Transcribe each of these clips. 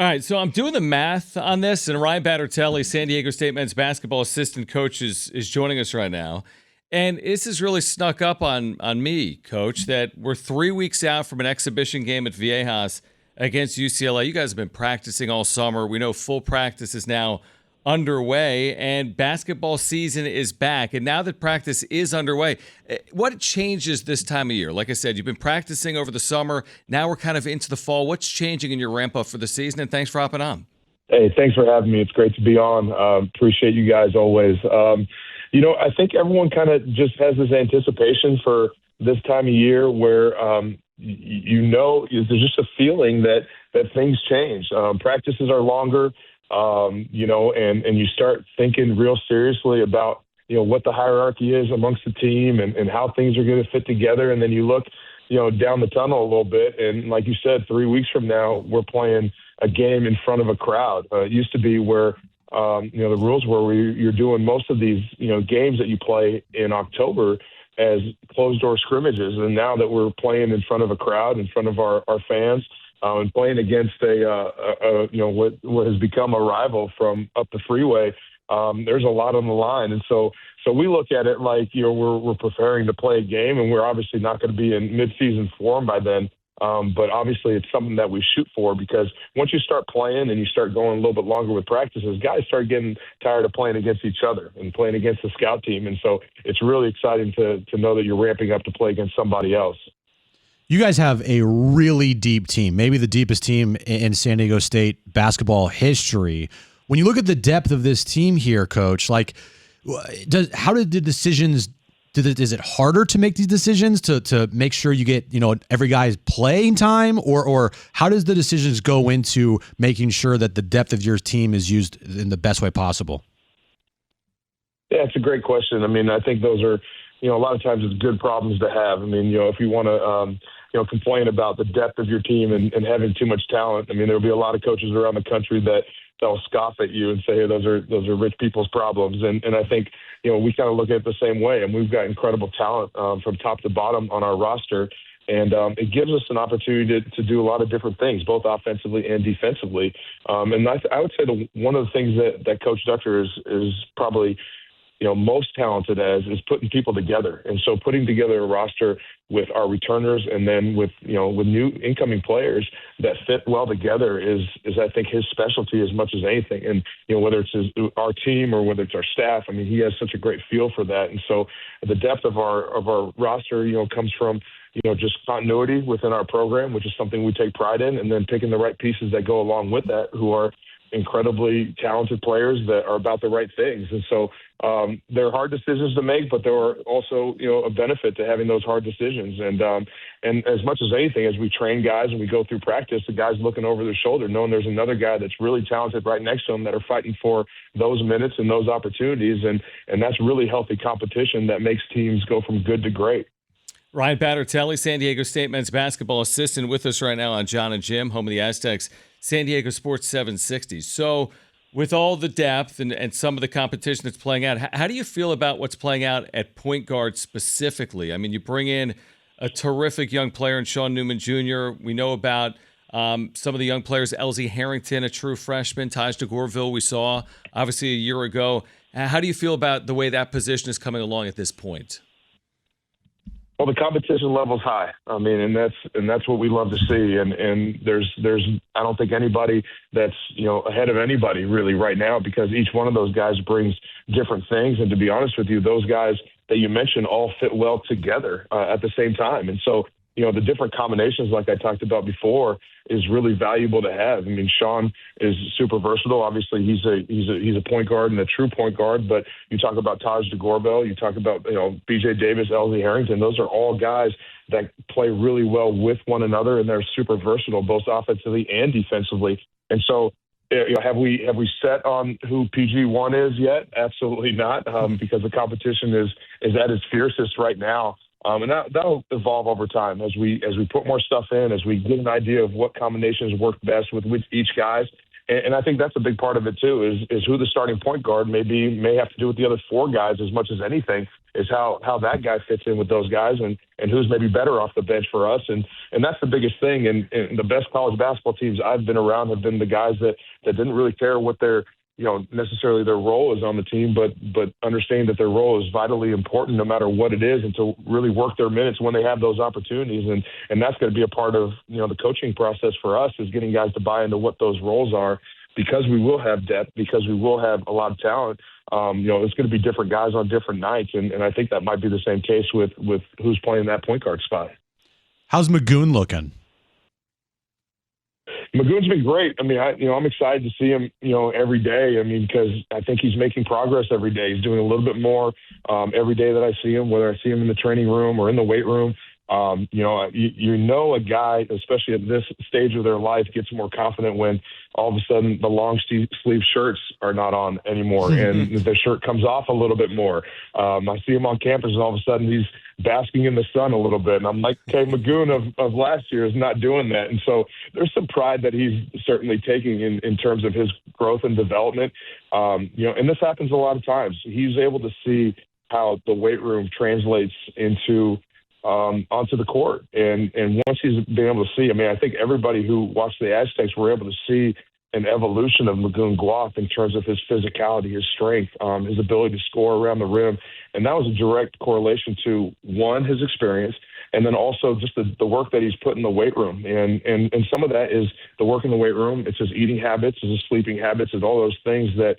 All right, so I'm doing the math on this, and Ryan Badrtalei, San Diego State men's basketball assistant coach, is joining us right now. And this has really snuck up on me, Coach, that we're 3 weeks out from an exhibition game at Viejas against UCLA. You guys have been practicing all summer. We know full practice is now underway, and basketball season is back. And now that practice is underway, what changes this time of year? Like I said, you've been practicing over the summer. Now we're kind of into the fall. What's changing in your ramp up for the season? And thanks for hopping on. Hey, thanks for having me. It's great to be on. Appreciate you guys always. I think everyone kind of just has this anticipation for this time of year where, there's just a feeling that things change. Practices are longer. And you start thinking real seriously about, what the hierarchy is amongst the team and how things are going to fit together. And then you look, down the tunnel a little bit. And like you said, 3 weeks from now, we're playing a game in front of a crowd. It used to be where, the rules were you're doing most of these, games that you play in October as closed door scrimmages. And now that we're playing in front of a crowd, in front of our fans, and playing against what has become a rival from up the freeway, there's a lot on the line. And so we look at it like, we're preparing to play a game, and we're obviously not going to be in midseason form by then. But obviously it's something that we shoot for, because once you start playing and you start going a little bit longer with practices, guys start getting tired of playing against each other and playing against the scout team. And so it's really exciting to know that you're ramping up to play against somebody else. You guys have a really deep team, maybe the deepest team in San Diego State basketball history. When you look at the depth of this team here, Coach, is it harder to make these decisions to make sure you get, every guy's playing time, or how does the decisions go into making sure that the depth of your team is used in the best way possible? Yeah, it's a great question. I mean, I think those are, a lot of times it's good problems to have. I mean, if you want to, complain about the depth of your team and having too much talent, I mean, there'll be a lot of coaches around the country they'll scoff at you and say, hey, those are rich people's problems. And I think, we kind of look at it the same way. And we've got incredible talent from top to bottom on our roster. And it gives us an opportunity to do a lot of different things, both offensively and defensively. And I would say one of the things that Coach Ducker is probably most talented as is putting people together. And so putting together a roster with our returners and then with new incoming players that fit well together is I think his specialty as much as anything. And, whether it's our team or whether it's our staff, I mean, he has such a great feel for that. And so the depth of our roster, comes from, just continuity within our program, which is something we take pride in, and then picking the right pieces that go along with that, who are incredibly talented players that are about the right things. And so they're hard decisions to make, but there are also, a benefit to having those hard decisions. And as much as anything, as we train guys and we go through practice, the guys looking over their shoulder, knowing there's another guy that's really talented right next to them that are fighting for those minutes and those opportunities. And that's really healthy competition that makes teams go from good to great. Ryan Badrtalei, San Diego State men's basketball assistant, with us right now on John and Jim, home of the Aztecs, San Diego Sports 760. So with all the depth and some of the competition that's playing out, how do you feel about what's playing out at point guard specifically? I mean, you bring in a terrific young player in Sean Newman Jr. We know about some of the young players, Elsie Harrington, a true freshman, Taj DeGorville we saw obviously a year ago. How do you feel about the way that position is coming along at this point? Well, the competition level's high. I mean, and that's what we love to see. And there's I don't think anybody that's ahead of anybody really right now, because each one of those guys brings different things. And to be honest with you, those guys that you mentioned all fit well together at the same time. And so the different combinations, like I talked about before, is really valuable to have. I mean, Sean is super versatile. Obviously, he's a point guard and a true point guard. But you talk about Taj DeGorville, you talk about B.J. Davis, Elsie Harrington. Those are all guys that play really well with one another, and they're super versatile, both offensively and defensively. And so, have we set on who PG1 is yet? Absolutely not, because the competition is at its fiercest right now. And that'll evolve over time as we put more stuff in, as we get an idea of what combinations work best with each guys. And I think that's a big part of it too, is who the starting point guard may have to do with the other four guys as much as anything, is how that guy fits in with those guys and who's maybe better off the bench for us. And that's the biggest thing. And the best college basketball teams I've been around have been the guys that didn't really care what their, necessarily their role is on the team, but understand that their role is vitally important no matter what it is, and to really work their minutes when they have those opportunities. And that's going to be a part of, the coaching process for us, is getting guys to buy into what those roles are, because we will have depth, because we will have a lot of talent. It's going to be different guys on different nights. And I think that might be the same case with who's playing that point guard spot. How's Magoon looking? Magoon's been great. I mean, I'm excited to see him, every day. I mean, because I think he's making progress every day. He's doing a little bit more every day that I see him, whether I see him in the training room or in the weight room. A guy, especially at this stage of their life, gets more confident when all of a sudden the long sleeve shirts are not on anymore and the shirt comes off a little bit more. I see him on campus and all of a sudden he's basking in the sun a little bit. And I'm like, okay, Magoon of last year is not doing that. And so there's some pride that he's certainly taking in terms of his growth and development. And this happens a lot of times. He's able to see how the weight room translates into onto the court. And once he's been able to see, I think everybody who watched the Aztecs were able to see an evolution of Magoon Guath in terms of his physicality, his strength, his ability to score around the rim. And that was a direct correlation to, one, his experience, and then also just the work that he's put in the weight room. And some of that is the work in the weight room. It's his eating habits, it's his sleeping habits, it's all those things that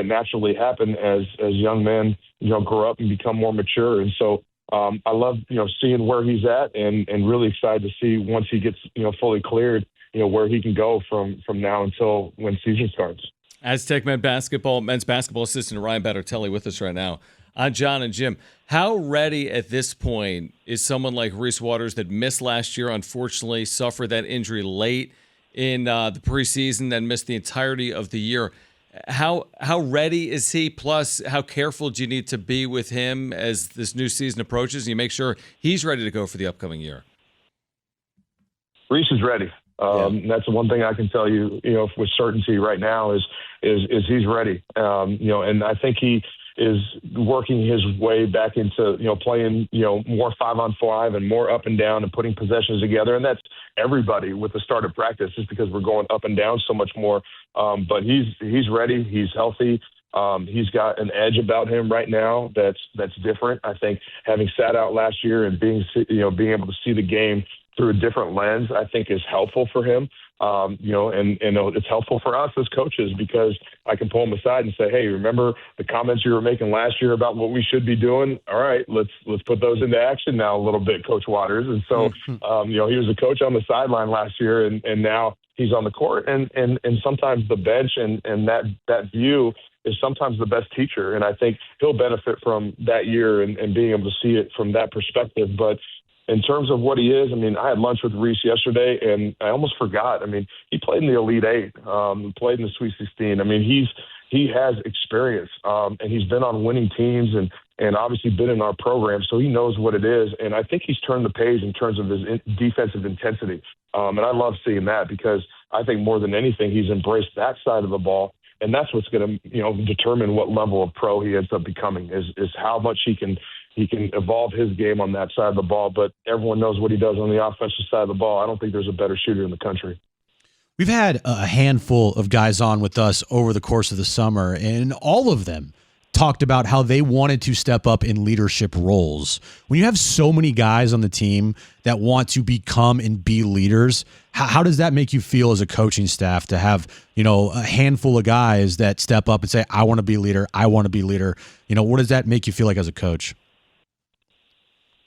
naturally happen as young men, grow up and become more mature. And so I love, seeing where he's at and really excited to see once he gets, fully cleared, where he can go from now until when season starts. Aztec men's basketball assistant Ryan Badrtalei with us right now. John and Jim, how ready at this point is someone like Reese Waters that missed last year, unfortunately suffered that injury late in the preseason, then missed the entirety of the year? How ready is he? Plus, how careful do you need to be with him as this new season approaches, and you make sure he's ready to go for the upcoming year? Reese is ready. That's the one thing I can tell you, with certainty right now is he's ready. And I think he is working his way back into, playing, more 5-on-5 and more up and down and putting possessions together. And that's everybody with the start of practice, just because we're going up and down so much more. But he's ready. He's healthy. He's got an edge about him right now that's different. I think having sat out last year and being able to see the game through a different lens, I think is helpful for him. And it's helpful for us as coaches, because I can pull him aside and say, hey, remember the comments you were making last year about what we should be doing? All right, let's put those into action now a little bit, Coach Waters. And so, he was a coach on the sideline last year, and now he's on the court. And sometimes the bench and that view is sometimes the best teacher. And I think he'll benefit from that year and being able to see it from that perspective. But in terms of what he is, I had lunch with Reese yesterday, and I almost forgot. He played in the Elite Eight, played in the Sweet 16. He has experience, and he's been on winning teams and obviously been in our program, so he knows what it is. And I think he's turned the page in terms of his defensive intensity. And I love seeing that, because I think more than anything, he's embraced that side of the ball. And that's what's going to, determine what level of pro he ends up becoming, is how much he can evolve his game on that side of the ball. But everyone knows what he does on the offensive side of the ball. I don't think there's a better shooter in the country. We've had a handful of guys on with us over the course of the summer, and all of them talked about how they wanted to step up in leadership roles. When you have so many guys on the team that want to become and be leaders, how does that make you feel as a coaching staff to have, a handful of guys that step up and say, I want to be leader, I want to be leader? What does that make you feel like as a coach?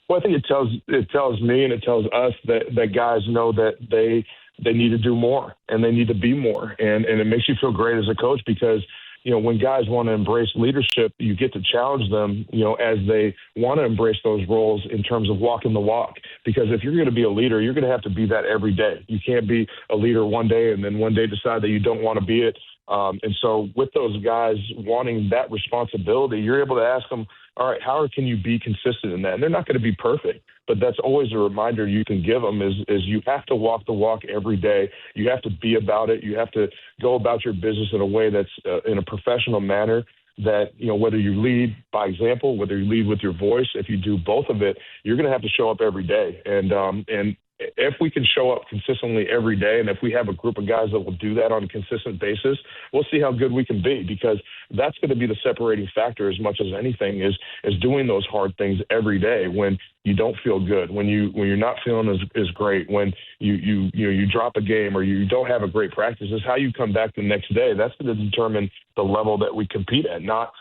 Well, I think it tells me and it tells us that guys know that they need to do more and they need to be more. And it makes you feel great as a coach, because when guys want to embrace leadership, you get to challenge them, as they want to embrace those roles in terms of walking the walk. Because if you're going to be a leader, you're going to have to be that every day. You can't be a leader one day and then one day decide that you don't want to be it. And so with those guys wanting that responsibility, you're able to ask them, all right, how can you be consistent in that? And they're not going to be perfect, but that's always a reminder you can give them is you have to walk the walk every day. You have to be about it. You have to go about your business in a way that's in a professional manner. That, whether you lead by example, whether you lead with your voice, if you do both of it, you're going to have to show up every day. And if we can show up consistently every day, and if we have a group of guys that will do that on a consistent basis, we'll see how good we can be, because that's going to be the separating factor as much as anything is doing those hard things every day when you don't feel good, when you're not feeling as great, when you drop a game or you don't have a great practice. Is how you come back the next day. That's going to determine the level that we compete at, not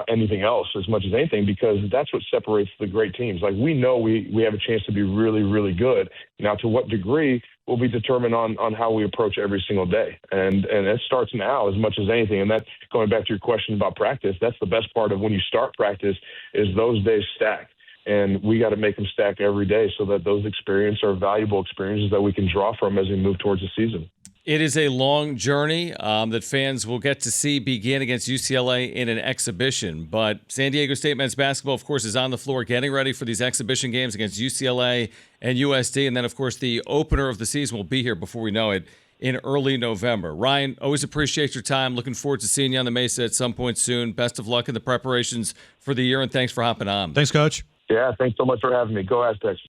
anything else as much as anything, because that's what separates the great teams. Like, we know we have a chance to be really, really good. Now, to what degree will be determined on how we approach every single day. And it starts now as much as anything. And that, going back to your question about practice, that's the best part of when you start practice is those days stack. And we got to make them stack every day so that those experiences are valuable experiences that we can draw from as we move towards the season. It is a long journey that fans will get to see begin against UCLA in an exhibition. But San Diego State men's basketball, of course, is on the floor getting ready for these exhibition games against UCLA and USD. And then, of course, the opener of the season will be here before we know it in early November. Ryan, always appreciate your time. Looking forward to seeing you on the Mesa at some point soon. Best of luck in the preparations for the year, and thanks for hopping on. Thanks, Coach. Yeah, thanks so much for having me. Go Aztecs.